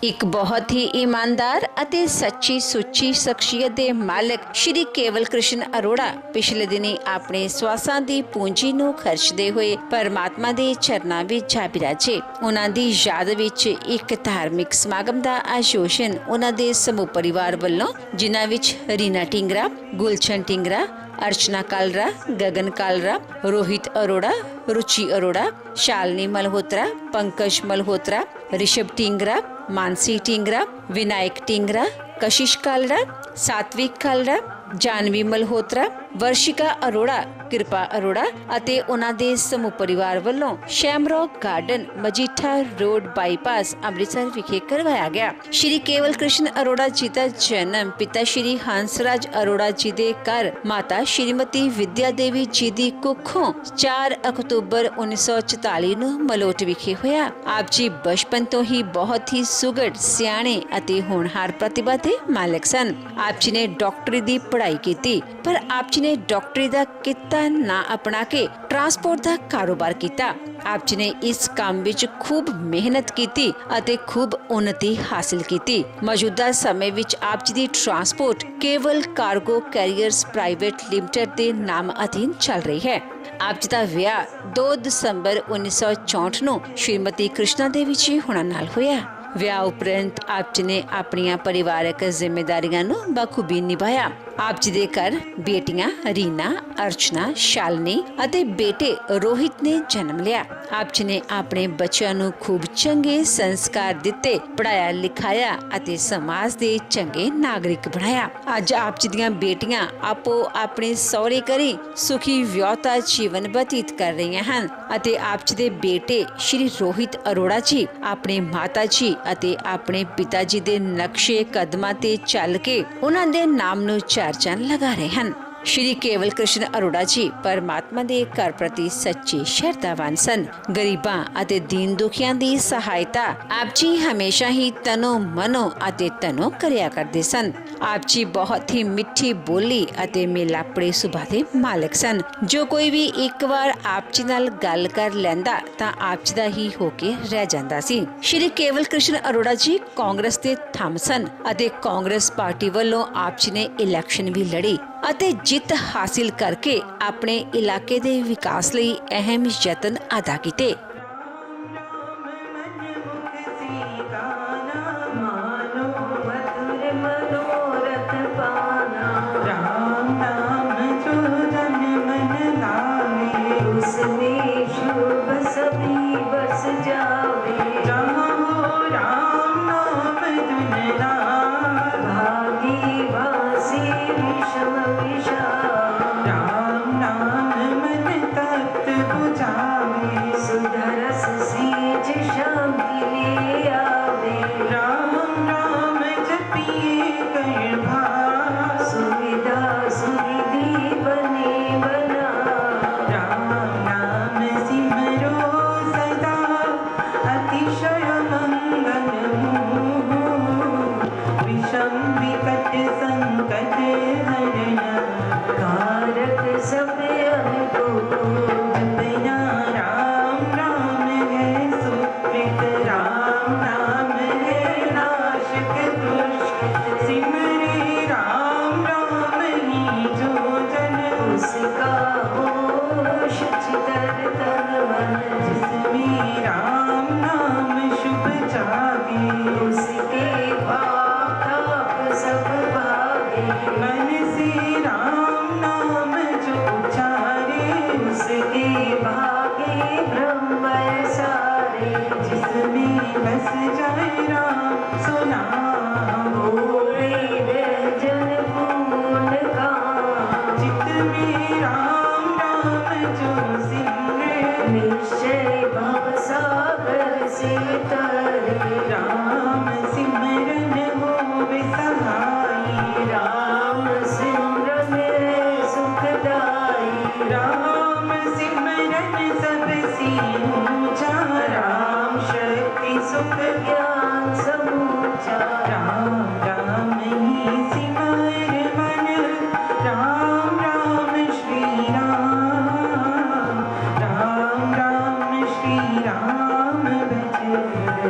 ਇੱਕ ਬਹੁਤ ਹੀ ਈਮਾਨਦਾਰ ਅਤੇ ਸੱਚੀ ਸੁੱਚੀ ਸ਼ਖਸੀਅਤ ਦੇ ਮਾਲਕ ਸ਼੍ਰੀ ਕੇਵਲ ਕ੍ਰਿਸ਼ਨ ਅਰੋੜਾ ਪਿਛਲੇ ਦਿਨੀ ਆਪਣੇ ਸਵਾਸਾਂ ਦੀ ਪੂੰਜੀ ਨੂੰ ਖਰਚਦੇ ਹੋਏ ਪਰਮਾਤਮਾ ਦੇ ਚਰਨਾਂ ਵਿੱਚ ਜਾ ਬਿਰਾਜੇ। ਉਹਨਾਂ ਦੀ ਯਾਦ ਵਿੱਚ ਇੱਕ ਧਾਰਮਿਕ ਸਮਾਗਮ ਦਾ ਆਯੋਜਨ ਉਹਨਾਂ ਦੇ ਸਮੂਹ ਪਰਿਵਾਰ ਵੱਲੋਂ, ਜਿਨ੍ਹਾਂ ਵਿੱਚ ਰੀਨਾ ਢਿੰਗਰਾ, ਗੁਲਸ਼ਨ ਢਿੰਗਰਾ, अर्चना कालरा, गगन कालरा, रोहित अरोड़ा, रुचि अरोड़ा, शालिनी मल्होत्रा, पंकज मल्होत्रा, ऋषभ ढिंगरा, मानसी ढिंगरा, विनायक ढिंगरा, कशिश कालरा, सात्विक कालरा, जानवी मल्होत्रा, वर्षिका अरोड़ा, कृपा अरोड़ा ਅਤੇ ਉਹਨਾਂ ਦੇ ਸਮੂਹ ਪਰਿਵਾਰ ਵੱਲੋਂ shamrock garden, Majitha road bypass, Amritsar ਵਿਖੇ ਕਰਵਾਇਆ ਗਿਆ। ਸ਼੍ਰੀ ਕੇਵਲ ਕ੍ਰਿਸ਼ਨ ਅਰੋੜਾ ਜੀ ਦਾ ਜਨਮ ਪਿਤਾ ਸ਼੍ਰੀ ਹੰਸਰਾਜ ਅਰੋੜਾ ਜੀ ਦੇ ਘਰ ਮਾਤਾ ਸ਼੍ਰੀਮਤੀ ਵਿਦਿਆ ਦੇਵੀ ਜੀ ਦੀ ਕੁੱਖੋਂ 4 ਅਕਤੂਬਰ 1944 ਨੂੰ ਮਲੋਟ ਵਿਖੇ ਹੋਇਆ। ਆਪ ਜੀ ਬਚਪਨ ਤੋਂ ਹੀ ਬਹੁਤ ਹੀ ਸੁਘੜ, ਸਿਆਣੇ ਅਤੇ ਹੋਣਹਾਰ ਪ੍ਰਤਿਭਾ ਦੇ ਮਾਲਕ ਸਨ। ਆਪ ਜੀ ਨੇ ਡਾਕਟਰੀ ਦੀ ਪੜ੍ਹਾਈ ਕੀਤੀ, ਪਰ ਆਪ ਜੀ ਨੇ ਡਾਕਟਰੀ ਦਾ ਕਿੱਤਾ ਨਾ ਅਪਣਾ ਕੇ ਟਰਾਂਸਪੋਰਟ ਦਾ ਕਾਰੋਬਾਰ ਕੀਤਾ। ਆਪ ਜੀ ਨੇ ਇਸ ਕੰਮ ਵਿੱਚ ਖੂਬ ਮਿਹਨਤ ਕੀਤੀ ਅਤੇ ਖੂਬ ਉન્નਤੀ ਹਾਸਿਲ ਕੀਤੀ। ਮੌਜੂਦਾ ਸਮੇਂ ਵਿੱਚ ਆਪ ਜੀ ਦੀ ਟਰਾਂਸਪੋਰਟ ਕੇਵਲ ਕਾਰਗੋ ਕੈਰੀਅਰਸ ਪ੍ਰਾਈਵੇਟ ਲਿਮਟਿਡ ਦੇ ਨਾਮ ਅਧੀਨ ਚੱਲ ਰਹੀ ਹੈ। ਆਪ ਜੀ ਦਾ ਵਿਆਹ 2 ਦਸੰਬਰ 1964 ਨੂੰ ਸ਼੍ਰੀਮਤੀ ਕ੍ਰਿਸ਼ਨਾ ਦੇਵੀ ਜੀ ਹੁਣਾਂ ਨਾਲ ਹੋਇਆ। ਵਿਆਹ ਉਪਰੰਤ ਆਪ ਜੀ ਨੇ ਆਪਣੀਆਂ ਪਰਿਵਾਰਕ ਜ਼ਿੰਮੇਦਾਰੀਆਂ ਨੂੰ ਬਖੂਬੀ ਨਿਭਾਇਆ। ਆਪ ਜੀ ਦੇ ਘਰ ਬੇਟੀਆਂ ਰੀਨਾ, ਅਰਚਨਾ, ਸ਼ਾਲਿਨੀ ਅਤੇ ਬੇਟੇ ਰੋਹਿਤ ਨੇ ਜਨਮ ਲਿਆ। ਆਪ ਜੀ ਨੇ ਆਪਣੇ ਬੱਚਿਆਂ ਨੂੰ ਖੂਬ ਚੰਗੇ ਸੰਸਕਾਰ ਦਿੱਤੇ, ਪੜਾਇਆ ਲਿਖਾਇਆ ਅਤੇ ਸਮਾਜ ਦੇ ਚੰਗੇ ਨਾਗਰਿਕ ਬਣਾਇਆ। ਅੱਜ ਆਪ ਜੀ ਦੀਆਂ ਬੇਟੀਆਂ ਆਪੋ ਆਪਣੇ ਸਹੁਰੇ ਘਰੇ ਸੁਖੀ ਵਿਆਹਤਾ ਜੀਵਨ ਬਤੀਤ ਕਰ ਰਹੀਆਂ ਹਨ ਅਤੇ ਆਪ ਜੀ ਦੇ ਬੇਟੇ ਸ਼੍ਰੀ ਰੋਹਿਤ ਅਰੋੜਾ ਜੀ ਆਪਣੇ ਮਾਤਾ ਜੀ ਅਤੇ ਆਪਣੇ ਪਿਤਾ ਜੀ ਦੇ ਨਕਸ਼ੇ ਕਦਮਾਂ ਤੇ ਚੱਲ ਕੇ ਉਹਨਾਂ ਦੇ ਨਾਮ ਨੂੰ ਚਰਚਾ ਲਗਾ ਰਹੇ ਹਨ। ਸ਼੍ਰੀ ਕੇਵਲ ਕ੍ਰਿਸ਼ਨ ਅਰੋੜਾ ਜੀ ਪਰਮਾਤਮਾ ਦੇ ਘਰ ਪ੍ਰਤੀ ਸੱਚੇ ਸ਼ਰਧਾਵਾਨ ਸਨ। ਗਰੀਬਾਂ ਅਤੇ ਦੀਨ ਦੁਖੀਆਂ ਦੀ ਸਹਾਇਤਾ ਆਪ ਜੀ ਹਮੇਸ਼ਾ ਹੀ ਤਨੋਂ ਮਨੋਂ ਅਤੇ ਤਨੋਂ ਕਰਿਆ ਕਰਦੇ ਸਨ। ਆਪ ਜੀ ਬਹੁਤ ਹੀ ਮਿੱਠੀ ਬੋਲੀ ਅਤੇ ਮਿਲਾਪੜੇ ਸੁਭਾਅ ਦੇ ਮਾਲਕ ਸਨ। ਜੋ ਕੋਈ ਵੀ ਇੱਕ ਵਾਰ ਆਪ ਜੀ ਨਾਲ ਗੱਲ ਕਰ ਲੈਂਦਾ ਤਾਂ ਆਪ ਜੀ ਦਾ ਹੀ ਹੋ ਕੇ ਰਹਿ ਜਾਂਦਾ ਸੀ। ਸ਼੍ਰੀ ਕੇਵਲ ਕ੍ਰਿਸ਼ਨ ਅਰੋੜਾ ਜੀ ਕਾਂਗਰਸ ਦੇ ਥੰਮ ਸਨ ਅਤੇ ਕਾਂਗਰਸ ਪਾਰਟੀ ਵੱਲੋਂ ਆਪ ਜੀ ਨੇ ਇਲੈਕਸ਼ਨ ਵੀ ਲੜੀ ਅਤੇ ਜਿੱਤ ਹਾਸਿਲ ਕਰਕੇ ਆਪਣੇ ਇਲਾਕੇ ਦੇ ਵਿਕਾਸ ਲਈ ਅਹਿਮ ਯਤਨ ਅਦਾ ਕੀਤੇ।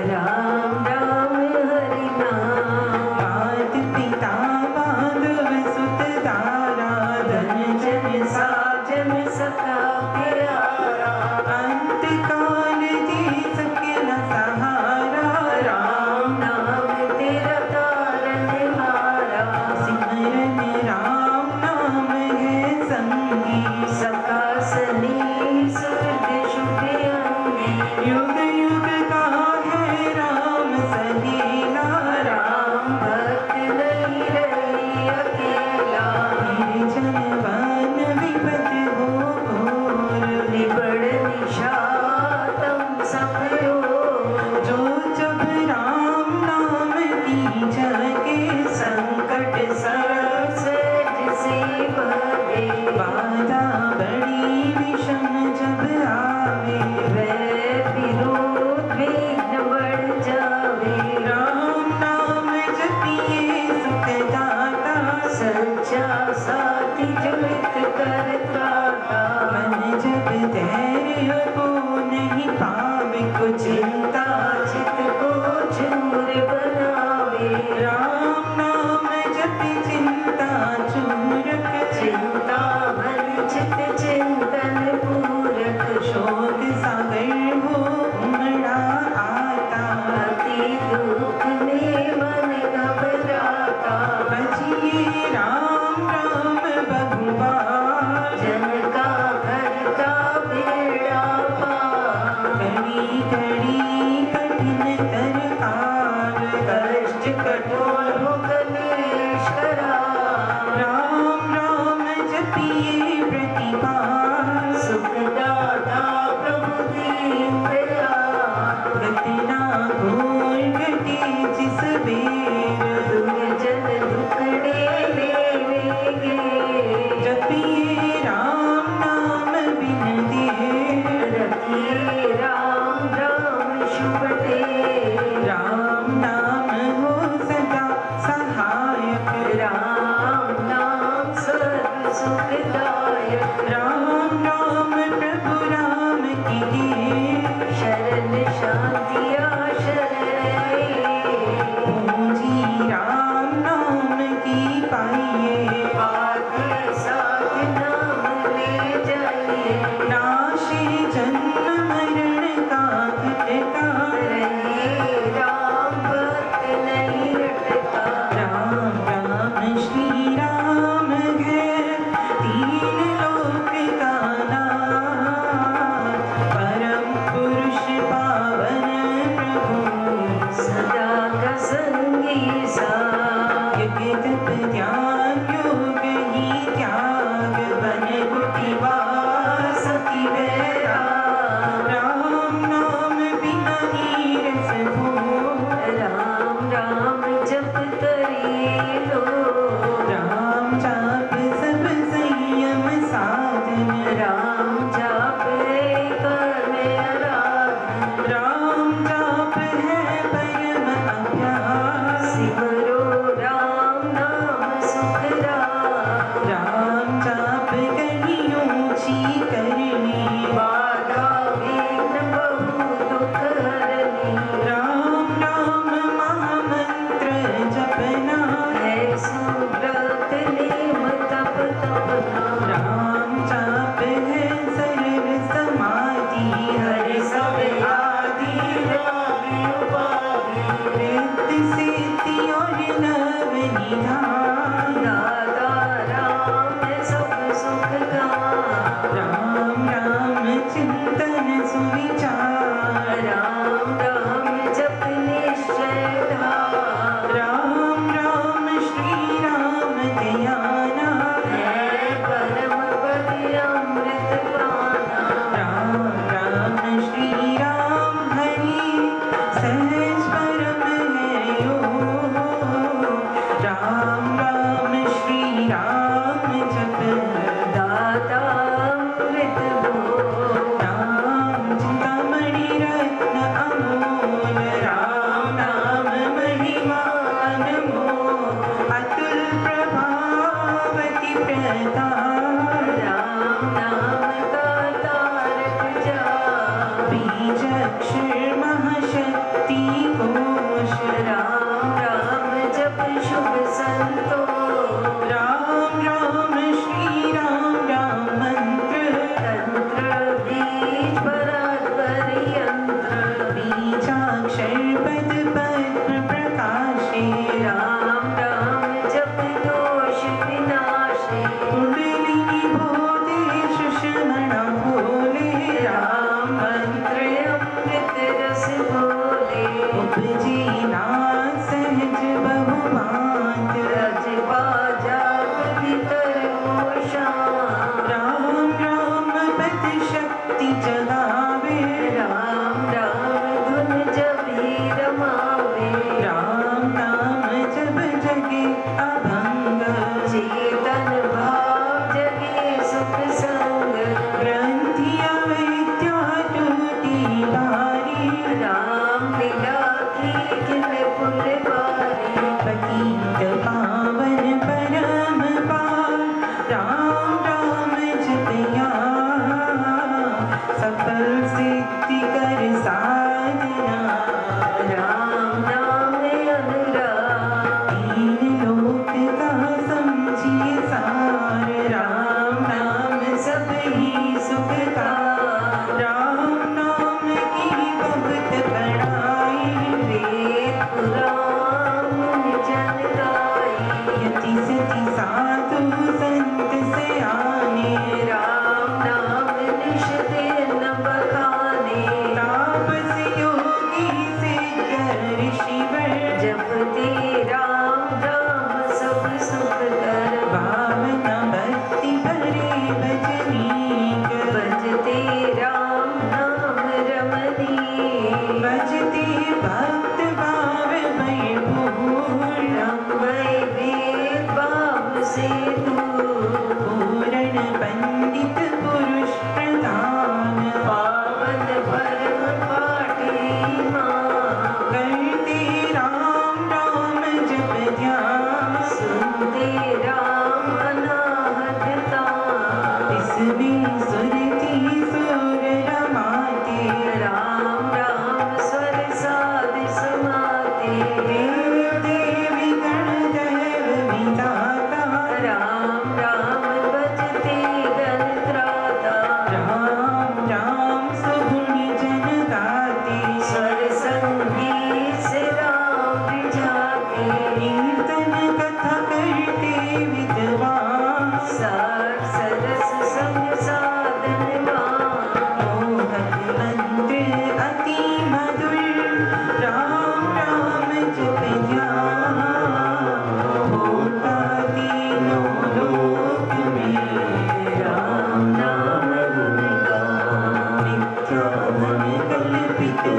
राम राम हरे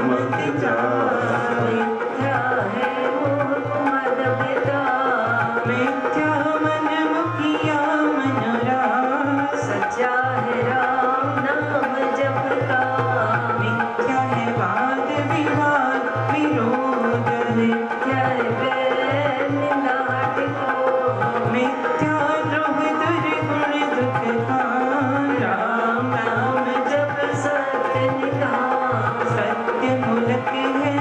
मत जाए। मिथ्या है मोह मद पिता, मिथ्या मन मुखिया मनोराज, सच्चा है राम नाम जपता। मिथ्या है वाद विवाद विरोध, मिथ्या है बैर निंदा टिकोर, मिथ्या द्रोह दुर्गुण दुख का। राम नाम जप सत्य निधान, सत्य मूलक है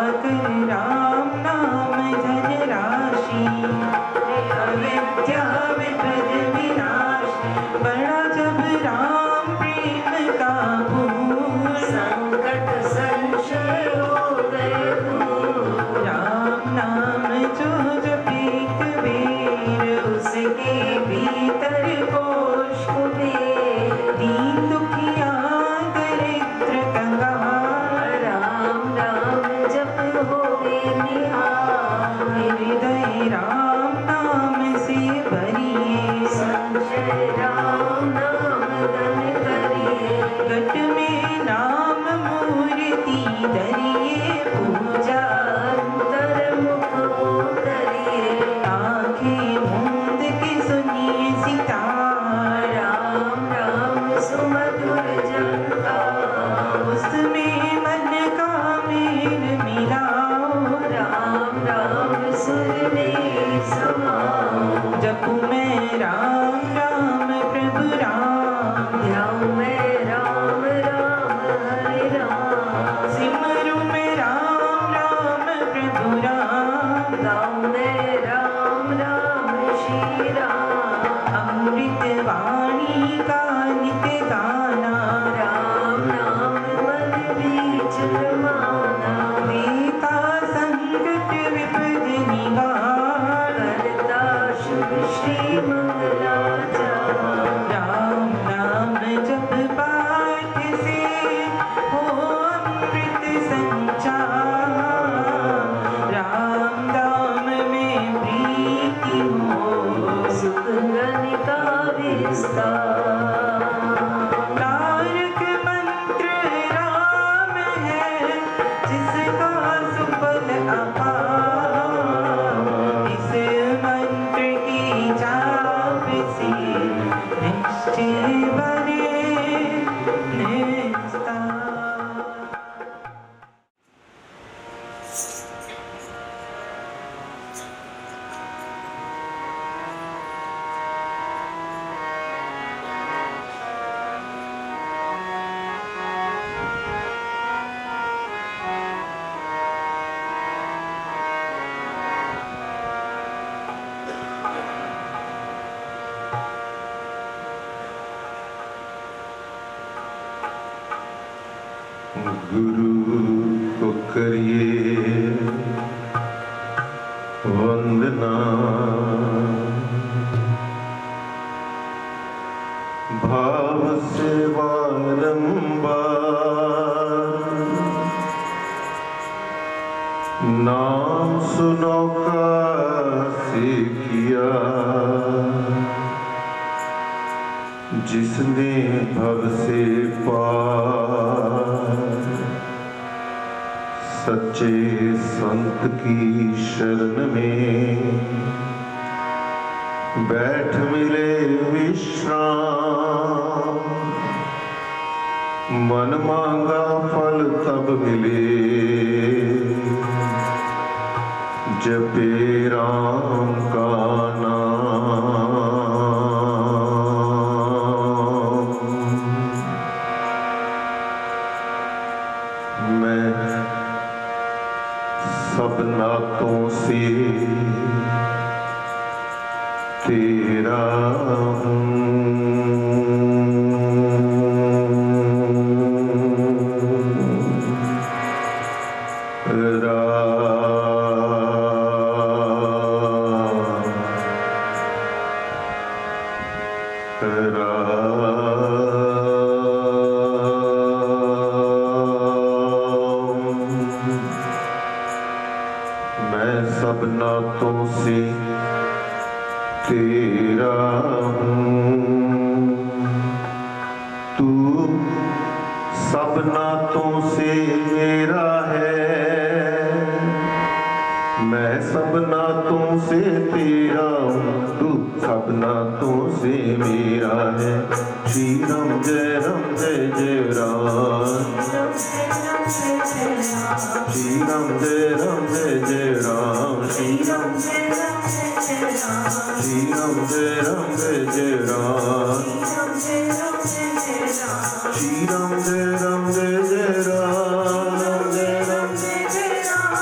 पाकर राम नाम धन राशि अविद्या विपद विनाशी बड़ा जब राम प्रेम का पूर संकट संशय हो गए दूर राम नाम जो जपे कबीर उसके भीतर कोश कुबेर दीन दुखिया दरिद्र कंगाल राम नाम जप होवे निहाल हृदय राम नाम से भरिए संशय राम नाम धन करिए गट में नाम मूर्ति धरिए पूजा अंतर्मुख हो करिए आंखें मूंद के सुनिए सितार राम राम सुमधुर जनता उसमें मन का मेल मिलाओ राम राम सुर में समाओ जप में राम राम प्रभु राम ध्यान में राम राम हरे राम सिमरु में राम राम प्रभु राम गाँव में राम राम श्री राम अमृत वाणी का नित्य गाना राम नाम मन बीच रमाना देता संकट विपद निवार करता शुभ श्री मंगलाचार राम नाम जप पाठ से हो अमृत संचार राम नाम में प्रीति हो सुख गण का विस्तार तारक मंत्र राम है जिसका सुफल अपार इस मंत्र की जाप से निश्चय बने निस्तार गुरु को करिए वंदना भाव से बारंबार नाम सुनो का से किया जिसने भव से पार सच्चे संत की शरण में बैठ मिले विश्राम मन मांगा फल तब मिले जपे राम का नाम। मैं सब नातों से तेरा मैं सब नातों से तेरा हूँ, तू सब नातों से मेरा है। मैं सब नातों से तेरा हूँ, तू सब नातों से मेरा है। श्री राम जय राम जय जय राम, श्री राम जय जय राम, श्री राम जय राम जय जय राम, श्री राम जय जय राम, जय राम जय जय राम,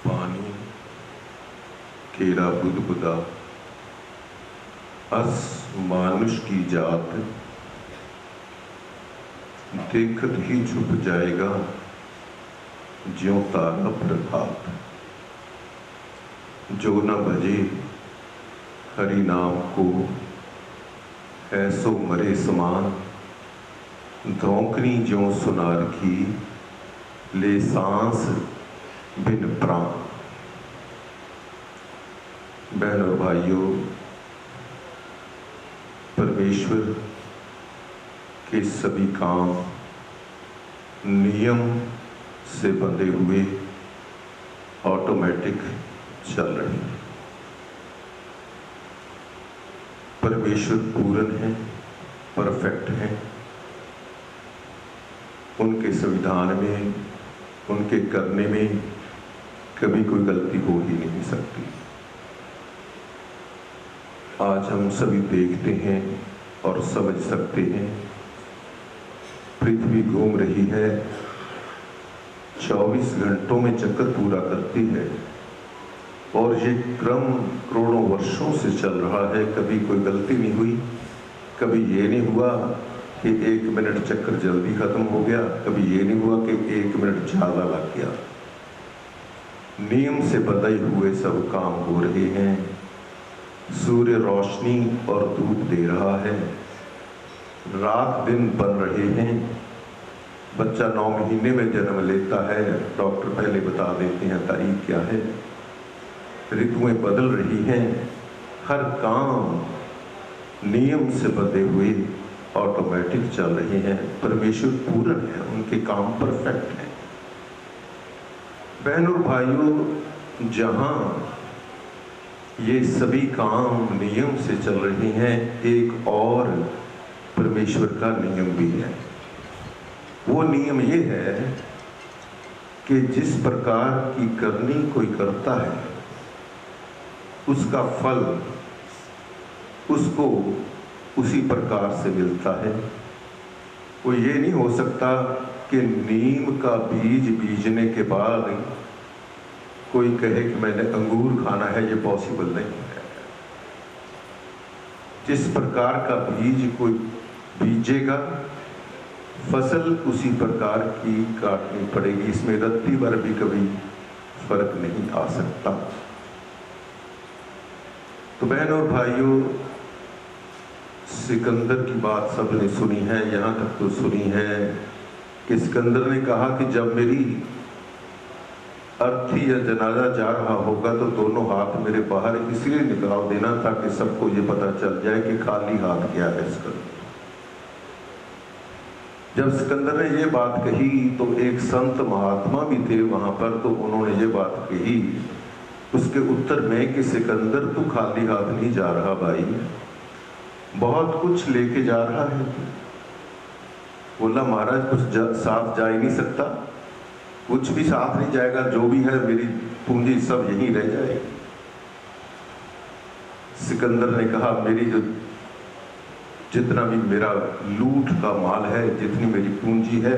पानी केरा बुदबुदा अस मानुष की जात, देखत ही छुप जाएगा ज्यों तारा प्रभात। जो न भजे हरि नाम को, ऐसो मरे समान। धौंकनी ज्यों सुनार की, ले सांस बिन प्राण। बहन और भाइयों, परमेश्वर के सभी काम नियम से बंधे हुए ऑटोमेटिक चल रहे हैं। परमेश्वर पूर्ण है, परफेक्ट है। उनके संविधान में, उनके करने में कभी कोई गलती हो ही नहीं सकती। आज हम सभी देखते हैं और समझ सकते हैं, पृथ्वी घूम रही है, 24 घंटों में चक्कर पूरा करती है और ये क्रम करोड़ों वर्षों से चल रहा है। कभी कोई गलती नहीं हुई, कभी ये नहीं हुआ कि 1 मिनट चक्कर जल्दी खत्म हो गया, कभी ये नहीं हुआ कि 1 मिनट ज़्यादा लग गया। नियम से बंधे हुए सब काम हो रहे हैं। सूर्य रोशनी और धूप दे रहा है, रात दिन बन रहे हैं। बच्चा 9 महीने में जन्म लेता है, डॉक्टर पहले बता देते हैं तारीख क्या है। ऋतुएं बदल रही हैं, हर काम नियम से बंधे हुए ऑटोमेटिक चल रहे हैं। परमेश्वर पूर्ण है, उनके काम परफेक्ट हैं। बहनों और भाइयों, जहां ये सभी काम नियम से चल रहे हैं, एक और परमेश्वर का नियम भी है। वो नियम ये है कि जिस प्रकार की करनी कोई करता है, उसका फल उसको उसी प्रकार से मिलता है। वो ये नहीं हो सकता कि नीम का बीज बीजने के बाद कोई कहे कि मैंने अंगूर खाना है, ये पॉसिबल नहीं है। जिस प्रकार का बीज कोई बीजेगा, फसल उसी प्रकार की काटनी पड़ेगी। इसमें रत्ती भर भी कभी फर्क नहीं आ सकता। तो बहनों और भाइयों, सिकंदर की बात सबने सुनी है, यहाँ तक तो सुनी है कि सिकंदर ने कहा कि जब मेरी अर्थी या जनाजा जा रहा होगा तो दोनों हाथ मेरे बाहर इसलिए निकाल देना ताकि सबको ये पता चल जाए कि खाली हाथ गया है सिकंदर। जब सिकंदर ने ये बात कही तो एक संत महात्मा भी थे वहां पर, तो उन्होंने ये बात कही उसके उत्तर में कि सिकंदर तू खाली हाथ नहीं जा रहा भाई, बहुत कुछ लेके जा रहा है। बोला महाराज कुछ साथ जा ही नहीं सकता, कुछ भी साथ नहीं जाएगा, जो भी है मेरी पूंजी सब यहीं रह जाएगी। सिकंदर ने कहा मेरी जो जितना भी मेरा लूट का माल है, जितनी मेरी पूंजी है,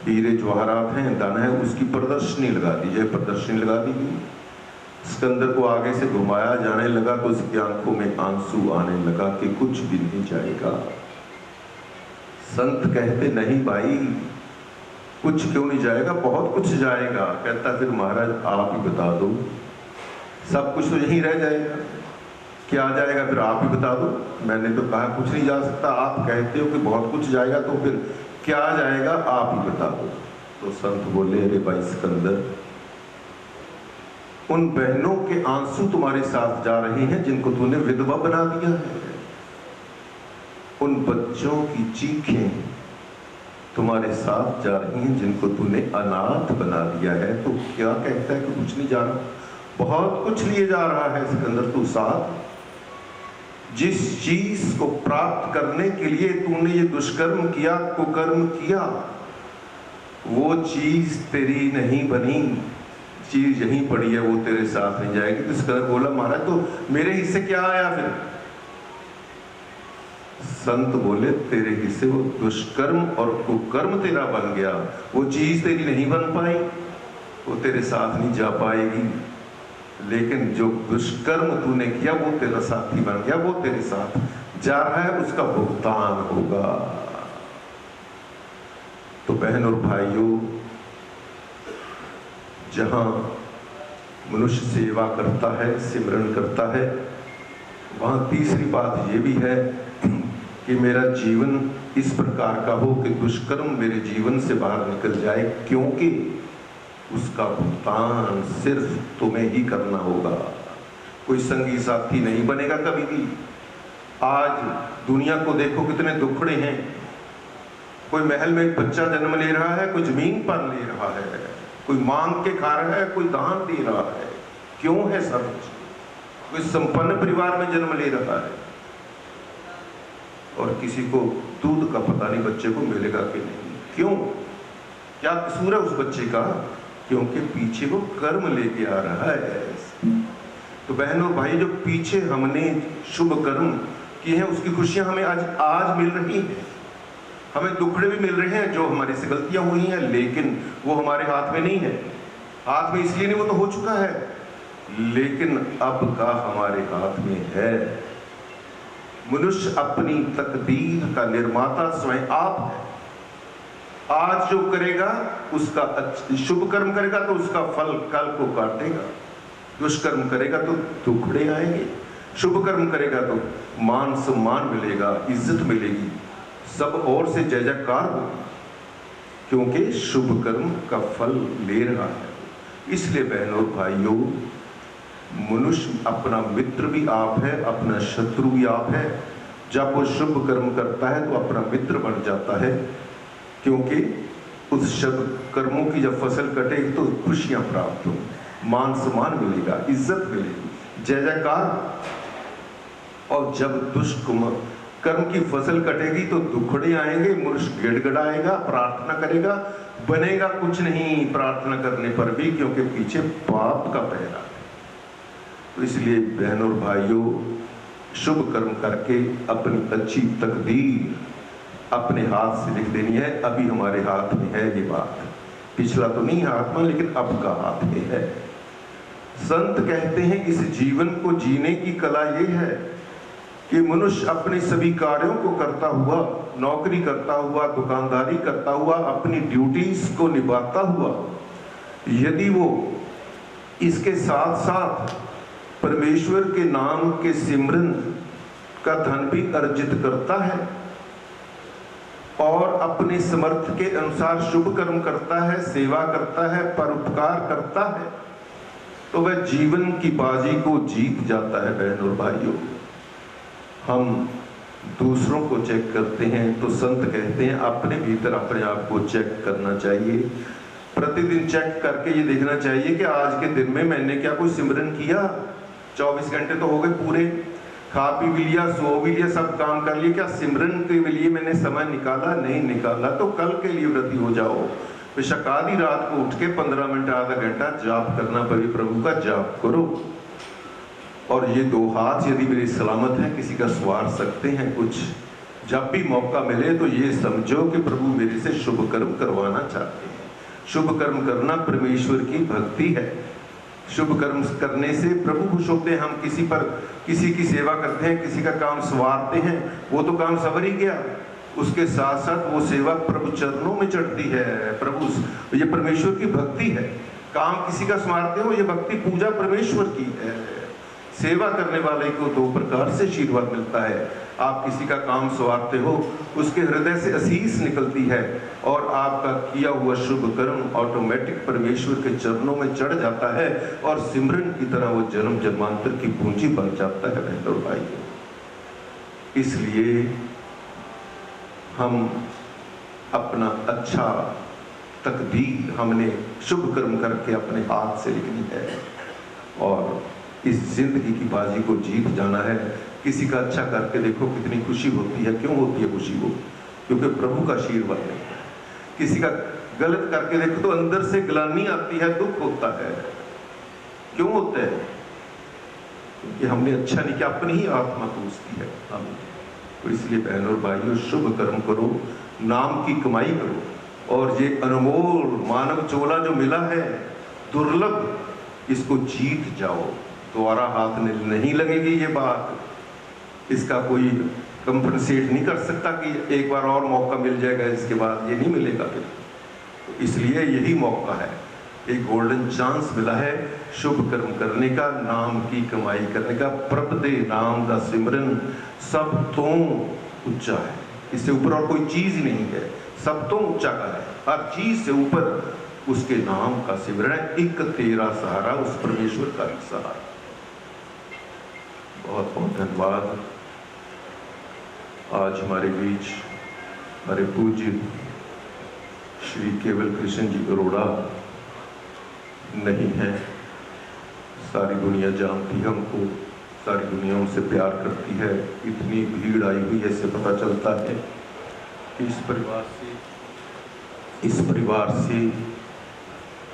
हीरे जवाहरात हैं, धन है, उसकी प्रदर्शनी लगा दीजिए। प्रदर्शनी लगा दी गई। सिकंदर को आगे से घुमाया जाने लगा तो उसकी आंखों में आंसू आने लगा कि कुछ भी नहीं जाएगा। संत कहते नहीं भाई, कुछ क्यों नहीं जाएगा, बहुत कुछ जाएगा। कहता फिर महाराज आप ही बता दो, सब कुछ तो यहीं रह जाएगा, क्या जाएगा फिर आप ही बता दो। मैंने तो कहा कुछ नहीं जा सकता, आप कहते हो कि बहुत कुछ जाएगा, तो फिर क्या जाएगा आप ही बता दो। तो संत बोले अरे भाई सिकंदर, उन बहनों के आंसू तुम्हारे साथ जा रहे हैं जिनको तूने विधवा बना दिया है। उन बच्चों की चीखें तुम्हारे साथ जा रही हैं, जिनको तूने अनाथ बना दिया है। तो क्या कहता है कि कुछ नहीं जा रहा? बहुत कुछ लिए जा रहा है सिकंदर तू साथ। जिस चीज को प्राप्त करने के लिए तूने ये दुष्कर्म किया, कुकर्म किया, वो चीज तेरी नहीं बनी, चीज यहीं पड़ी है, वो तेरे साथ नहीं जाएगी। तो सिकंदर बोला महाराज तो मेरे हिस्से क्या आया फिर? संत बोले तेरे हिस्से वो दुष्कर्म और कुकर्म तेरा बन गया, वो चीज तेरी नहीं बन पाई, वो तेरे साथ नहीं जा पाएगी। लेकिन जो दुष्कर्म तूने किया वो तेरा साथी बन गया, वो तेरे साथ जा रहा है, उसका भुगतान होगा। तो बहन और भाइयों, जहां मनुष्य सेवा करता है, सिमरन करता है, वहां तीसरी बात ये भी है कि मेरा जीवन इस प्रकार का हो कि दुष्कर्म मेरे जीवन से बाहर निकल जाए, क्योंकि उसका भुगतान सिर्फ तुम्हें ही करना होगा। कोई संगी साथी नहीं बनेगा कभी भी। आज दुनिया को देखो कितने दुखड़े हैं। कोई महल में एक बच्चा जन्म ले रहा है, कोई जमीन पर ले रहा है, कोई मांग के खा रहा है, कोई दान दे रहा है। क्यों है सब? कोई संपन्न परिवार में जन्म ले रहा है और किसी को दूध का पता नहीं बच्चे को मिलेगा कि नहीं। क्यों? क्या कसूर है उस बच्चे का? क्योंकि पीछे वो कर्म लेके आ रहा है। तो बहनों भाई, जो पीछे हमने शुभ कर्म किए हैं उसकी खुशियां हमें आज मिल रही हैं। हमें दुखड़े भी मिल रहे हैं जो हमारी से गलतियां हुई हैं, लेकिन वो हमारे हाथ में नहीं है। हाथ में इसलिए नहीं, वो तो हो चुका है, लेकिन अब का हमारे हाथ में है। मनुष्य अपनी तकदीर का निर्माता स्वयं आप है। आज जो करेगा उसका शुभ कर्म करेगा तो उसका फल कल को काटेगा। दुष्कर्म करेगा तो दुखड़े आएंगे, शुभ कर्म करेगा तो मान सम्मान मिलेगा, इज्जत मिलेगी, सब ओर से जय जयकार होगी, क्योंकि शुभ कर्म का फल ले रहा है। इसलिए बहनों भाइयों, मनुष्य अपना मित्र भी आप है, अपना शत्रु भी आप है। जब वो शुभ कर्म करता है तो अपना मित्र बन जाता है, क्योंकि उस शुभ कर्मों की जब फसल कटेगी तो खुशियां प्राप्त होंगी, मान सम्मान मिलेगा, इज्जत मिलेगी, जय जयकार। और जब दुष्कर्म की फसल कटेगी तो दुखड़े आएंगे, मनुष्य गिड़गिड़ाएगा, प्रार्थना करेगा, बनेगा कुछ नहीं प्रार्थना करने पर भी, क्योंकि पीछे पाप का पहरा है। तो इसलिए बहनों और भाइयों, शुभ कर्म करके अपनी अच्छी तकदीर अपने हाथ से लिख देनी है। अभी हमारे हाथ में है ये बात, पिछला तो नहीं हाथ में, लेकिन अब का हाथ में है। संत कहते हैं इस जीवन को जीने की कला ये है कि मनुष्य अपने सभी कार्यों को करता हुआ, नौकरी करता हुआ, दुकानदारी करता हुआ, अपनी ड्यूटीज को निभाता हुआ, यदि वो इसके साथ साथ परमेश्वर के नाम के सिमरन का धन भी अर्जित करता है और अपने समर्थ के अनुसार शुभ कर्म करता है, सेवा करता है, परोपकार करता है, तो वह जीवन की बाजी को जीत जाता है। बहनों और भाइयों, हम दूसरों को चेक करते हैं तो संत कहते हैं अपने भीतर अपने आप को चेक करना चाहिए। प्रतिदिन चेक करके ये देखना चाहिए कि आज के दिन में मैंने क्या कोई सिमरन किया। 24 घंटे तो हो गए पूरे, खा पी भी लिया, सो भी लिया, सब काम कर लिए, क्या सिमरन के लिए मैंने समय निकाला? नहीं निकाला तो कल के लिए व्रती हो जाओ। बेशक आधी रात को उठ के 15 मिनट आधा घंटा जाप करना पड़े, प्रभु का जाप करो। और ये दो हाथ यदि मेरी सलामत है, किसी का स्वार सकते हैं कुछ, जब भी मौका मिले तो ये समझो कि प्रभु मेरे से शुभ कर्म करवाना चाहते हैं। शुभ कर्म करना परमेश्वर की भक्ति है। शुभ कर्म करने से प्रभु खुश होते हैं। हम किसी की सेवा करते हैं, किसी का काम संवारते हैं, वो तो काम संवर ही गया, उसके साथ साथ वो सेवा प्रभु चरणों में चढ़ती है। प्रभु, ये परमेश्वर की भक्ति है। काम किसी का संवारते हो, ये भक्ति पूजा परमेश्वर की है। सेवा करने वाले को दो प्रकार से आशीर्वाद मिलता है। आप किसी का काम संवारते हो, उसके हृदय से आशीष निकलती है और आपका किया हुआ शुभ कर्म ऑटोमेटिक परमेश्वर के चरणों में चढ़ जाता है और सिमरन की तरह वो जन्म जन्मांतर की पूंजी बन जाता है। बहनों भाइयों, इसलिए हम अपना अच्छा तकदीर हमने शुभ कर्म करके अपने हाथ से लिखनी है और इस जिंदगी की बाजी को जीत जाना है। किसी का अच्छा करके देखो कितनी खुशी होती है। क्यों होती है खुशी वो? क्योंकि प्रभु का आशीर्वाद है। किसी का गलत करके देखो तो अंदर से ग्लानि आती है, दुख होता है। क्यों होता है? क्योंकि हमने अच्छा नहीं किया, अपनी ही आत्मा कोसती है हम। तो इसलिए बहनों और भाइयों, शुभ कर्म करो, नाम की कमाई करो और ये अनमोल मानव चोला जो मिला है दुर्लभ, इसको जीत जाओ। दोबारा हाथ नहीं लगेगी ये बात, इसका कोई कंपनसेट नहीं कर सकता कि एक बार और मौका मिल जाएगा, इसके बाद ये नहीं मिलेगा फिर। तो इसलिए यही मौका है, एक गोल्डन चांस मिला है शुभ कर्म करने का, नाम की कमाई करने का। प्रभ दे नाम दा सिमरन सब तो ऊंचा है, इससे ऊपर और कोई चीज नहीं है। सब तो ऊंचा का है, हर चीज से ऊपर उसके नाम का सिमरन है। एक तेरा सहारा, उस परमेश्वर का एक सहारा। बहुत बहुत धन्यवाद। आज हमारे बीच हमारे पूज्य श्री केवल कृष्ण जी अरोड़ा नहीं है। सारी दुनिया जानती है उनको, सारी दुनिया उनसे प्यार करती है। इतनी भीड़ आई हुई है, इससे पता चलता है कि इस परिवार से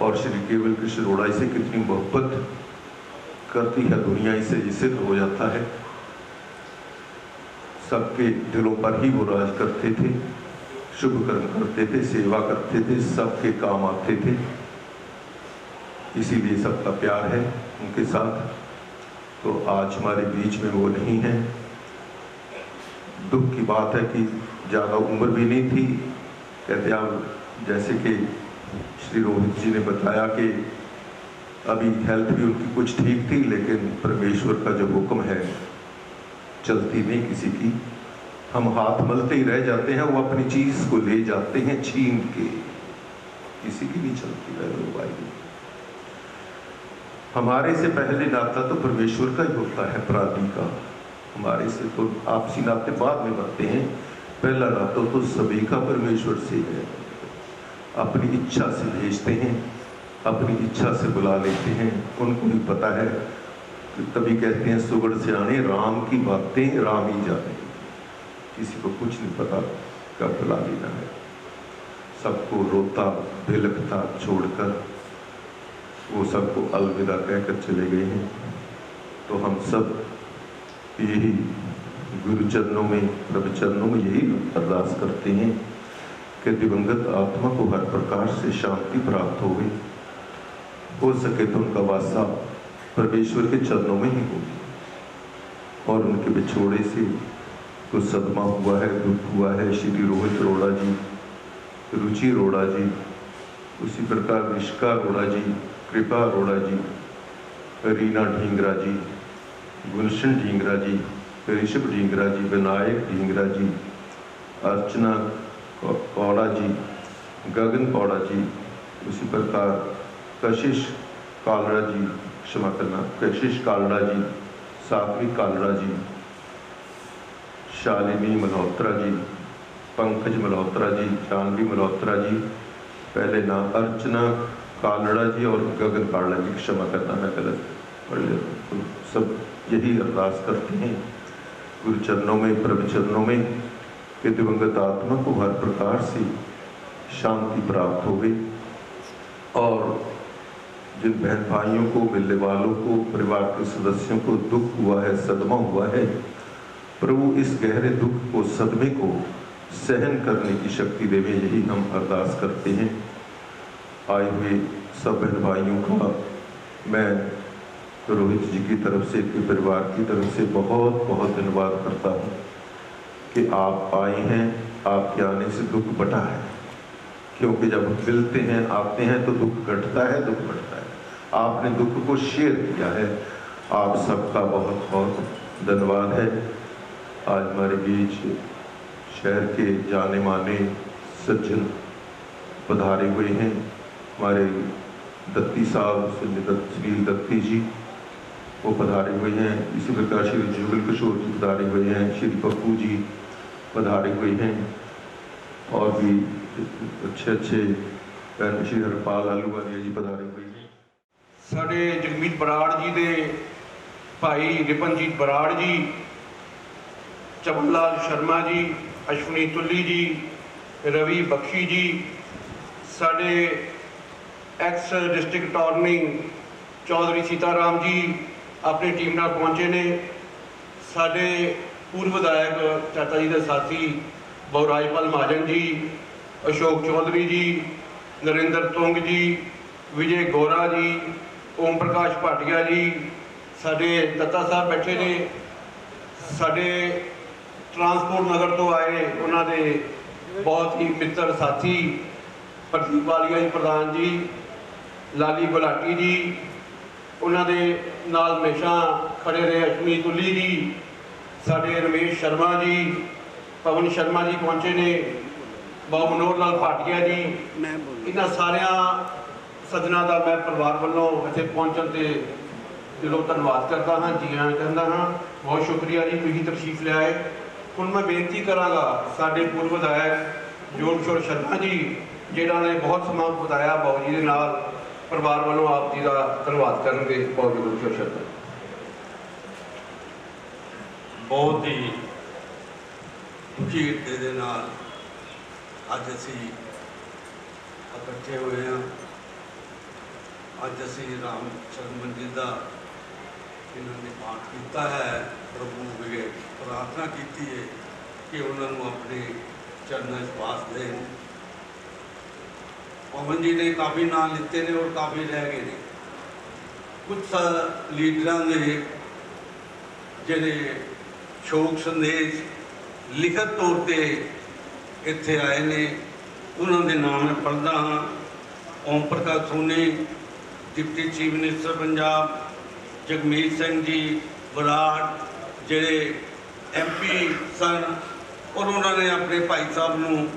और श्री केवल कृष्ण अरोड़ा से कितनी मोहब्बत करती है दुनिया। इससे सिद्ध हो जाता है। सबके दिलों पर ही वो राज करते थे, शुभ कर्म करते थे, सेवा करते थे, सबके काम आते थे। इसीलिए सबका प्यार है उनके साथ। तो आज हमारे बीच में वो नहीं है। दुख की बात है कि ज़्यादा उम्र भी नहीं थी। कहते आप जैसे कि श्री रोहित जी ने बताया कि अभी हेल्थ भी उनकी कुछ ठीक थी, लेकिन परमेश्वर का जो हुक्म है चलती नहीं किसी की। हम हाथ मलते ही रह जाते हैं, वो अपनी चीज को ले जाते हैं छीन के, किसी की नहीं चलती है भाई। हमारे से पहले नाता तो परमेश्वर का ही होता है, प्राणी का। हमारे से तो आपसी नाते बाद में बनते हैं, पहला नाता तो सभी का परमेश्वर से है। अपनी इच्छा से भेजते हैं, अपनी इच्छा से बुला लेते हैं। उनको भी पता है, तभी कहते हैं सुगढ़ से आने राम की बातें राम ही जाने। किसी को कुछ नहीं पता कब बुला लेना है। सबको रोता बिलखता छोड़कर वो सबको अलविदा कहकर चले गए हैं। तो हम सब यही गुरु चरणों में, प्रभु चरणों में यही अरदास करते हैं कि दिवंगत आत्मा को हर प्रकार से शांति प्राप्त हो सके तो उनका वासा परमेश्वर के चरणों में ही होगी। और उनके बिछोड़े से कुछ सदमा हुआ है, दुख हुआ है। श्री रोहित अरोड़ा जी, रुचि अरोड़ा जी, उसी प्रकार निष्का अरोड़ा जी, कृपा अरोड़ा जी, रीना ढींगरा जी, गुलशन ढींगरा जी, ऋषभ ढींगरा जी, विनायक ढींगरा जी, अर्चना कौड़ा जी, गगन कौड़ा जी, उसी प्रकार कशिश कालड़ा जी, क्षमा करना, कशिश कालड़ा जी, सात्विक कालड़ा जी, शालिनी मल्होत्रा जी, पंकज मल्होत्रा जी, जानवी मल्होत्रा जी, पहले नाम अर्चना कालड़ा जी और गगन कालड़ा जी, क्षमा करना मैं गलत पढ़ लेता हूँ। तो सब यही अरदास करते हैं गुरु चरणों में, प्रभु चरणों में कि दिवंगत आत्मा को हर प्रकार से शांति प्राप्त हो गई। और जिन बहन भाइयों को, मिलने वालों को, परिवार के सदस्यों को दुख हुआ है, सदमा हुआ है, प्रभु इस गहरे दुख को, सदमे को सहन करने की शक्ति देवे, यही हम अरदास करते हैं। आए हुए सब बहन भाइयों का मैं रोहित जी की तरफ से, के परिवार की तरफ से बहुत बहुत धन्यवाद करता हूँ कि आप आए हैं। आपके आने से दुख बटा है, क्योंकि जब मिलते हैं, आते हैं तो दुख घटता है, दुख बढ़ता है। आपने दुख को शेयर किया है, आप सबका बहुत बहुत धन्यवाद है। आज हमारे बीच शहर के जाने माने सज्जन पधारे हुए हैं। हमारे दत्ती साहब, सुनील दत्ती जी, वो पधारे हुए हैं। इसी प्रकार श्री जुगल किशोर जी पधारे हुए हैं, श्री पप्पू जी पधारे हुए हैं, और भी अच्छे अच्छे श्री हरपाल आलूवालिया जी पधारे हुए जी। ਸਾਡੇ ਜਗਮੀਤ ਬਰਾੜ ਜੀ ਦੇ ਭਾਈ ਰਿਪਨਜੀਤ ਬਰਾੜ ਜੀ, ਚਮਨ ਲਾਲ ਸ਼ਰਮਾ ਜੀ, ਅਸ਼ਵਨੀ ਤੁੱਲੀ ਜੀ, ਰਵੀ ਬਖਸ਼ੀ ਜੀ, ਸਾਡੇ ex district attorney Chaudhary Sitaram ji ਆਪਣੀ ਟੀਮ ਨਾਲ ਪਹੁੰਚੇ ਨੇ। ਸਾਡੇ ਪੂਰਵ ਵਿਧਾਇਕ ਚਾਚਾ ਜੀ ਦੇ ਸਾਥੀ ਬਹੁਰਾਜਪਾਲ ਮਹਾਜਨ ਜੀ, ਅਸ਼ੋਕ ਚੌਧਰੀ ਜੀ, ਨਰਿੰਦਰ ਤੁੰਗ ਜੀ, ਵਿਜੇ ਗੋਰਾ ਜੀ, ਓਮ ਪ੍ਰਕਾਸ਼ ਭਾਟੀਆ ਜੀ, ਸਾਡੇ ਦੱਤਾ ਸਾਹਿਬ ਬੈਠੇ ਨੇ, ਸਾਡੇ ਟਰਾਂਸਪੋਰਟ ਨਗਰ ਤੋਂ ਆਏ ਉਹਨਾਂ ਦੇ ਬਹੁਤ ਹੀ ਮਿੱਤਰ ਸਾਥੀ ਪ੍ਰਦੀਪ ਵਾਲੀਆ ਜੀ ਪ੍ਰਧਾਨ ਜੀ, ਲਾਲੀ ਗੁਲਾਟੀ ਜੀ, ਉਹਨਾਂ ਦੇ ਨਾਲ ਹਮੇਸ਼ਾ ਖੜੇ ਰਹੇ ਅਸ਼ਵਨੀ ਤੁੱਲੀ ਜੀ, ਸਾਡੇ ਰਮੇਸ਼ ਸ਼ਰਮਾ ਜੀ, ਪਵਨ ਸ਼ਰਮਾ ਜੀ ਪਹੁੰਚੇ ਨੇ, ਬਾਬੂ ਮਨੋਹਰ ਲਾਲ ਭਾਟੀਆ ਜੀ। ਇਹਨਾਂ ਸਾਰਿਆਂ ਸੱਜਣਾ ਦਾ ਮੈਂ ਪਰਿਵਾਰ ਵੱਲੋਂ ਇੱਥੇ ਪਹੁੰਚਣ 'ਤੇ ਦਿਲੋਂ ਧੰਨਵਾਦ ਕਰਦਾ ਹਾਂ, ਜੀ ਆਇਆਂ ਕਹਿੰਦਾ ਹਾਂ। ਬਹੁਤ ਸ਼ੁਕਰੀਆ ਜੀ ਤੁਸੀਂ ਤਸ਼ਰੀਫ ਲਿਆਏ। ਹੁਣ ਮੈਂ ਬੇਨਤੀ ਕਰਾਂਗਾ ਸਾਡੇ ਪੂਰਵ ਵਿਧਾਇਕ ਜੋੜ ਕਿਸ਼ੋਰ ਸ਼ਰਮਾ ਜੀ, ਜਿਨ੍ਹਾਂ ਨੇ ਬਹੁਤ ਸਮਾਂ ਬਿਤਾਇਆ ਬਾਬੂ ਜੀ ਦੇ ਨਾਲ, ਪਰਿਵਾਰ ਵੱਲੋਂ ਆਪ ਜੀ ਦਾ ਧੰਨਵਾਦ ਕਰਨਗੇ। ਬਹੁਤ ਜੋੜ ਕਿਸ਼ੋਰ ਸ਼ਰਮਾ। बहुत ही खुशी ਦੇ ਨਾਲ ਅੱਜ ਅਸੀਂ ਇਕੱਠੇ ਹੋਏ ਹਾਂ। ਅੱਜ ਅਸੀਂ ਰਾਮ ਚਰਨ ਮੰदिर ਦਾ ਇਹਨਾਂ ਨੇ ਪਾਠ ਕੀਤਾ ਹੈ। ਪ੍ਰਭੂ ਅੱਗੇ ਪ੍ਰਾਰਥਨਾ ਕੀਤੀ ਹੈ ਕਿ ਉਹਨਾਂ ਨੂੰ ਆਪਣੇ ਚਰਨਾਂ 'ਚ ਵਾਸ ਦੇਣ। ਪਵਨ ਜੀ ਨੇ ਕਾਫੀ ਨਾਂ ਲਿੱਤੇ ਨੇ ਔਰ ਕਾਫੀ ਰਹਿ ਗਏ ਨੇ। ਕੁਝ ਲੀਡਰਾਂ ਦੇ ਜਿਹੜੇ ਸ਼ੋਕ ਸੰਦੇਸ਼ ਲਿਖਤ ਤੌਰ 'ਤੇ ਇੱਥੇ ਆਏ ਨੇ, ਉਹਨਾਂ ਦੇ ਨਾਮ ਮੈਂ ਪੜ੍ਹਦਾ ਹਾਂ। Om Prakash Soni, deputy chief minister Punjab, Jagmeet Singh ji Brar ਜਿਹੜੇ MP ਸਨ, ਔਰ ਉਹਨਾਂ ਨੇ ਆਪਣੇ ਭਾਈ ਸਾਹਿਬ ਨੂੰ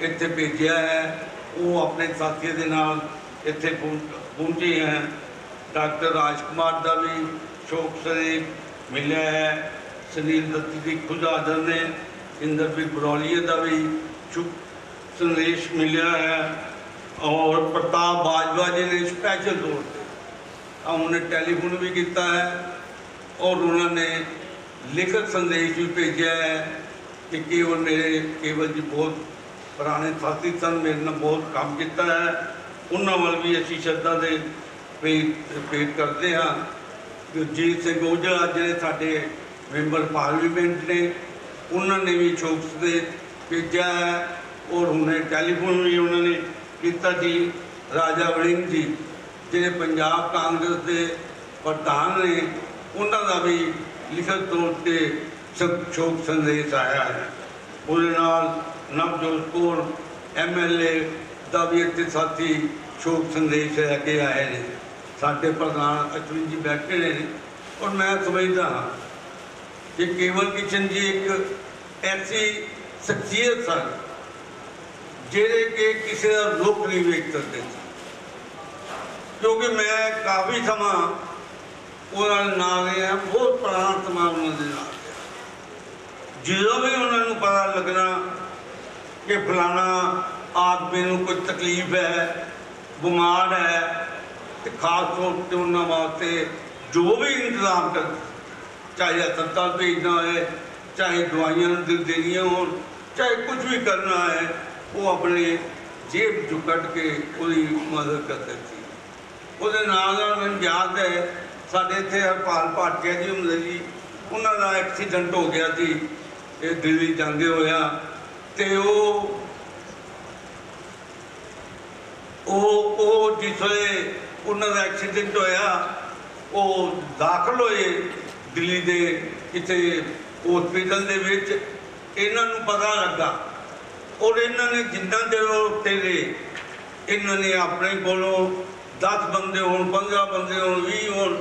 ਇੱਥੇ ਭੇਜਿਆ ਹੈ। ਉਹ ਆਪਣੇ ਸਾਥੀਆਂ ਦੇ ਨਾਲ ਇੱਥੇ ਪਹੁੰਚੇ ਹੈ। ਡਾਕਟਰ ਰਾਜ ਕੁਮਾਰ ਦਾ ਵੀ ਸ਼ੋਕ ਸੰਦੇਸ਼ ਮਿਲਿਆ ਹੈ। ਸੁਨੀਲ ਦੱਤੀ ਦੀ ਖੁਦ ਹਾਜ਼ਰ ਨੇ। ਇੰਦਰਵੀਰ ਬਰੌਲੀਏ ਦਾ ਵੀ ਸ਼ੁਭ ਸੰਦੇਸ਼ ਮਿਲਿਆ ਹੈ। ਔਰ ਪ੍ਰਤਾਪ ਬਾਜਵਾ ਜੀ ਨੇ ਸਪੈਸ਼ਲ ਤੌਰ 'ਤੇ ਉਹਨੇ ਟੈਲੀਫੋਨ ਵੀ ਕੀਤਾ ਹੈ ਔਰ ਉਹਨਾਂ ਨੇ ਲਿਖਤ ਸੰਦੇਸ਼ ਵੀ ਭੇਜਿਆ ਹੈ ਕਿ ਕੇਵਲ ਮੇਰੇ ਕੇਵਲ ਜੀ ਬਹੁਤ ਪੁਰਾਣੇ ਸਾਥੀ ਸਨ, ਮੇਰੇ ਨਾਲ ਬਹੁਤ ਕੰਮ ਕੀਤਾ ਹੈ। ਉਹਨਾਂ ਵੱਲ ਵੀ ਅਸੀਂ ਸ਼ਰਧਾ ਦੇ ਭੇਟ ਕਰਦੇ ਹਾਂ। ਗੁਰਜੀਤ ਸਿੰਘ ਔਜਲਾ ਜਿਹੜੇ ਸਾਡੇ ਮੈਂਬਰ ਪਾਰਲੀਮੈਂਟ ਨੇ, ਉਹਨਾਂ ਨੇ ਵੀ ਸ਼ੋਕ ਸੰਦੇਸ਼ ਭੇਜਿਆ ਹੈ ਔਰ ਹੁਣੇ ਟੈਲੀਫੋਨ ਵੀ ਉਹਨਾਂ ਨੇ ਕੀਤਾ ਜੀ। ਰਾਜਾ ਵੜਿੰਗ ਜੀ ਜਿਹੜੇ ਪੰਜਾਬ ਕਾਂਗਰਸ ਦੇ ਪ੍ਰਧਾਨ ਨੇ, ਉਹਨਾਂ ਦਾ ਵੀ ਲਿਖਤ ਤੌਰ 'ਤੇ ਸ਼ੋਕ ਸੰਦੇਸ਼ ਆਇਆ ਹੈ। ਉਹਦੇ ਨਾਲ ਨਵਜੋਤ ਕੌਰ MLA ਦਾ ਵੀ ਇੱਥੇ ਸਾਥੀ ਸ਼ੋਕ ਸੰਦੇਸ਼ ਲੈ ਕੇ ਆਏ ਨੇ। ਸਾਡੇ ਪ੍ਰਧਾਨ ਅਸ਼ਵਨੀ ਜੀ ਬੈਠੇ ਨੇ ਔਰ ਮੈਂ ਸਮਝਦਾ ਹਾਂ ਕਿ ਕੇਵਲ ਕਿਸ਼ਨ ਜੀ ਇੱਕ ਐਸੀ ਸ਼ਖਸੀਅਤ ਸਨ ਜਿਹੜੇ ਕਿ ਕਿਸੇ ਦਾ ਰੁਖ ਨਹੀਂ ਵੇਖ ਸਕਦੇ ਸੀ। ਕਿਉਂਕਿ ਮੈਂ ਕਾਫੀ ਸਮਾਂ ਉਹਨਾਂ ਨਾਲ ਰਿਹਾ, ਬਹੁਤ ਪੁਰਾਣਾ ਸਮਾਂ ਉਹਨਾਂ ਦੇ ਨਾਲ। ਜਦੋਂ ਵੀ ਉਹਨਾਂ ਨੂੰ ਪਤਾ ਲੱਗਣਾ ਕਿ ਫਲਾਣਾ ਆਦਮੀ ਨੂੰ ਕੋਈ ਤਕਲੀਫ ਹੈ, ਬਿਮਾਰ ਹੈ, ਤੇ ਖਾਸ ਤੌਰ 'ਤੇ ਉਹਨਾਂ ਵਾਸਤੇ ਜੋ ਵੀ ਇੰਤਜ਼ਾਮ ਕਰ, ਚਾਹੇ ਹਸਪਤਾਲ ਭੇਜਣਾ ਹੋਏ, ਚਾਹੇ ਦਵਾਈਆਂ ਦੇਣੀਆਂ ਹੋਣ, ਚਾਹੇ ਕੁਝ ਵੀ ਕਰਨਾ ਹੈ, ਉਹ ਆਪਣੇ ਜੇਬ 'ਚੋਂ ਕੱਢ ਕੇ ਉਹਦੀ ਮਦਦ ਕਰਦੇ ਸੀ। ਉਹਦੇ ਨਾਲ ਮੈਨੂੰ ਯਾਦ ਹੈ ਸਾਡੇ ਇੱਥੇ ਹਰਪਾਲ ਭਾਟੀਆ ਜੀ ਹੁੰਦੇ ਜੀ, ਉਹਨਾਂ ਦਾ ਐਕਸੀਡੈਂਟ ਹੋ ਗਿਆ ਸੀ ਇਹ ਦਿੱਲੀ ਜਾਂਦੇ ਹੋਇਆ। ਅਤੇ ਉਹ ਜਿਸ ਵੇਲੇ ਉਹਨਾਂ ਦਾ ਐਕਸੀਡੈਂਟ ਹੋਇਆ, ਉਹ ਦਾਖਲ ਹੋਏ ਦਿੱਲੀ ਦੇ ਕਿਸੇ ਹੌਸਪੀਟਲ ਦੇ ਵਿੱਚ। ਇਹਨਾਂ ਨੂੰ ਪਤਾ ਲੱਗਾ ਔਰ ਇਹਨਾਂ ਨੇ ਜਿੰਨਾ ਦੇਰ ਉੱਤੇ ਰਹੇ, ਇਹਨਾਂ ਨੇ ਆਪਣੇ ਕੋਲੋਂ 10 ਬੰਦੇ ਹੋਣ, 15 ਬੰਦੇ ਹੋਣ, 20 ਹੋਣ,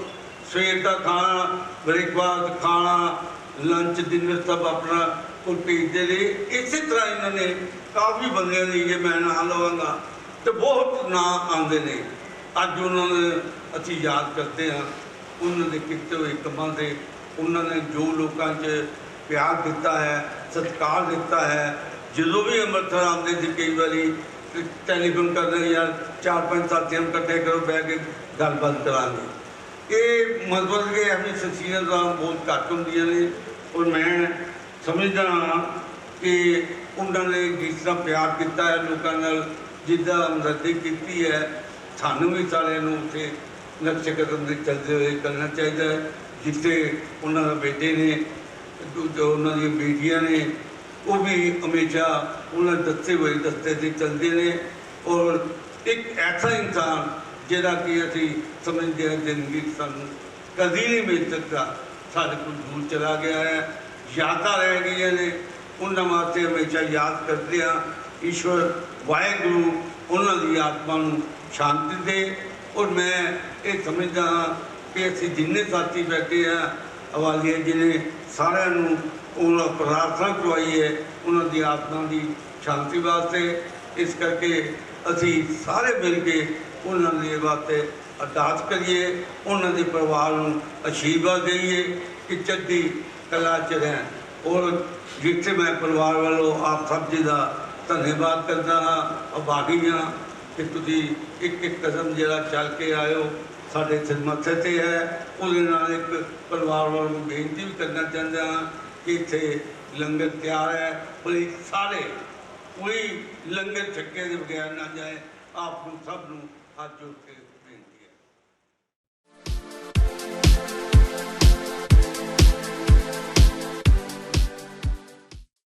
ਸਵੇਰ ਦਾ ਖਾਣਾ, ਬ੍ਰੇਕਫਾਸਟ, ਖਾਣਾ, ਲੰਚ, ਡਿਨਰ ਸਭ ਆਪਣਾ ਕੋਲ ਭੇਜਦੇ ਰਹੇ। ਇਸੇ ਤਰ੍ਹਾਂ ਇਹਨਾਂ ਨੇ ਕਾਫੀ ਬੰਦਿਆਂ ਦੀ, ਜੇ ਮੈਂ ਨਾਂ ਲਵਾਂਗਾ ਤੇ ਬਹੁਤ ਨਾਂ ਆਉਂਦੇ ਨੇ। ਅੱਜ ਉਹਨਾਂ ਨੇ ਅਸੀਂ ਯਾਦ ਕਰਦੇ ਹਾਂ ਉਹਨਾਂ ਦੇ ਕੀਤੇ ਹੋਏ ਕੰਮਾਂ ਦੇ। ਉਹਨਾਂ ਨੇ ਜੋ ਲੋਕਾਂ 'ਚ ਪਿਆਰ ਦਿੱਤਾ ਹੈ, ਸਤਿਕਾਰ ਦਿੱਤਾ ਹੈ, ਜਦੋਂ ਵੀ ਅੰਮ੍ਰਿਤਸਰ ਆਉਂਦੇ ਸੀ ਕਈ ਵਾਰੀ ਟੈਲੀਫੋਨ ਕਰਦੇ ਯਾਰ 4-5 ਸਾਥੀਆਂ ਨੂੰ ਇਕੱਠੇ ਕਰੋ, ਬਹਿ ਕੇ ਗੱਲਬਾਤ ਕਰਾਂਗੇ। ਇਹ ਮਤਲਬ ਕਿ ਐਵੇਂ ਸ਼ਖਸੀਅਤਾਂ ਬਹੁਤ ਘੱਟ ਹੁੰਦੀਆਂ ਨੇ। ਔਰ ਮੈਂ ਸਮਝਦਾ ਹਾਂ ਕਿ ਉਹਨਾਂ ਨੇ ਜਿਸ ਤਰ੍ਹਾਂ ਪਿਆਰ ਕੀਤਾ ਹੈ ਲੋਕਾਂ ਨਾਲ, ਜਿੱਦਾਂ ਹਮਦਰਦੀ ਕੀਤੀ ਹੈ, ਸਾਨੂੰ ਵੀ ਸਾਰਿਆਂ ਨੂੰ ਉੱਥੇ ਨਕਸ਼ੇ ਕਦਮ ਦੇ ਚੱਲਦੇ ਹੋਏ ਕਰਨਾ ਚਾਹੀਦਾ ਹੈ। ਜਿੱਥੇ ਉਹਨਾਂ ਦੇ ਬੇਟੇ ਨੇ, ਉਹਨਾਂ ਦੀਆਂ ਬੇਟੀਆਂ ਨੇ, ਉਹ ਵੀ ਹਮੇਸ਼ਾ ਉਹਨਾਂ ਦੱਸੇ ਹੋਏ ਰਸਤੇ 'ਤੇ ਚੱਲਦੇ ਨੇ। ਔਰ ਇੱਕ ਐਸਾ ਇਨਸਾਨ ਜਿਹੜਾ ਕਿ ਅਸੀਂ ਸਮਝਦੇ ਹਾਂ ਜ਼ਿੰਦਗੀ ਸਾਨੂੰ ਕਦੀ ਨਹੀਂ ਮਿਲ ਸਕਦਾ, ਸਾਡੇ ਕੋਲ ਦੂਰ ਚਲਾ ਗਿਆ ਹੈ, ਯਾਦਾਂ ਰਹਿ ਗਈਆਂ ਨੇ, ਉਹਨਾਂ ਵਾਸਤੇ ਹਮੇਸ਼ਾ ਯਾਦ ਕਰਦੇ ਹਾਂ। ਈਸ਼ਵਰ ਵਾਹਿਗੁਰੂ ਉਹਨਾਂ ਦੀ ਆਤਮਾ ਨੂੰ ਸ਼ਾਂਤੀ ਦੇ। ਔਰ ਮੈਂ ਇਹ ਸਮਝਦਾ ਹਾਂ ਕਿ ਅਸੀਂ ਜਿੰਨੇ ਸਾਥੀ ਬੈਠੇ ਹਾਂ ਹਵਾਲੀਏ ਜੀ ਨੇ, ਸਾਰਿਆਂ ਨੂੰ ਉਹਨਾਂ ਪ੍ਰਾਰਥਨਾ ਕਰਵਾਈ ਹੈ ਉਹਨਾਂ ਦੀ ਆਤਮਾ ਦੀ ਸ਼ਾਂਤੀ ਵਾਸਤੇ। ਇਸ ਕਰਕੇ ਅਸੀਂ ਸਾਰੇ ਮਿਲ ਕੇ ਉਹਨਾਂ ਦੇ ਵਾਸਤੇ ਅਰਦਾਸ ਕਰੀਏ, ਉਹਨਾਂ ਦੇ ਪਰਿਵਾਰ ਨੂੰ ਆਸ਼ੀਰਵਾਦ ਦੇਈਏ ਕਿ ਚੜ੍ਹਦੀ ਕਲਾ 'ਚ ਰਹਿਣ। ਔਰ ਜਿੱਥੇ ਮੈਂ ਪਰਿਵਾਰ ਵੱਲੋਂ ਆਪ ਸਭ ਜੀ ਦਾ ਧੰਨਵਾਦ ਕਰਦਾ ਹਾਂ, ਆਭਾਰੀ ਹਾਂ ਕਿ ਤੁਸੀਂ ਇੱਕ ਕਦਮ ਜਿਹੜਾ ਚੱਲ ਕੇ ਆਇਓ ਸਾਡੇ ਸਿਰ ਮੱਥੇ 'ਤੇ ਹੈ। ਉਹਦੇ ਨਾਲ ਇੱਕ ਪਰਿਵਾਰ ਵੱਲੋਂ ਬੇਨਤੀ ਵੀ ਕਰਨਾ ਚਾਹੁੰਦਾ ਹਾਂ ਕਿ ਇੱਥੇ ਲੰਗਰ ਤਿਆਰ ਹੈ, ਕੋਈ ਸਾਰੇ ਕੋਈ ਲੰਗਰ ਛੱਕੇ ਦੇ ਬਗੈਰ ਨਾ ਜਾਏ। ਆਪ ਨੂੰ ਸਭ ਨੂੰ ਹੱਥ ਜੋੜ ਕੇ ਬੇਨਤੀ ਹੈ।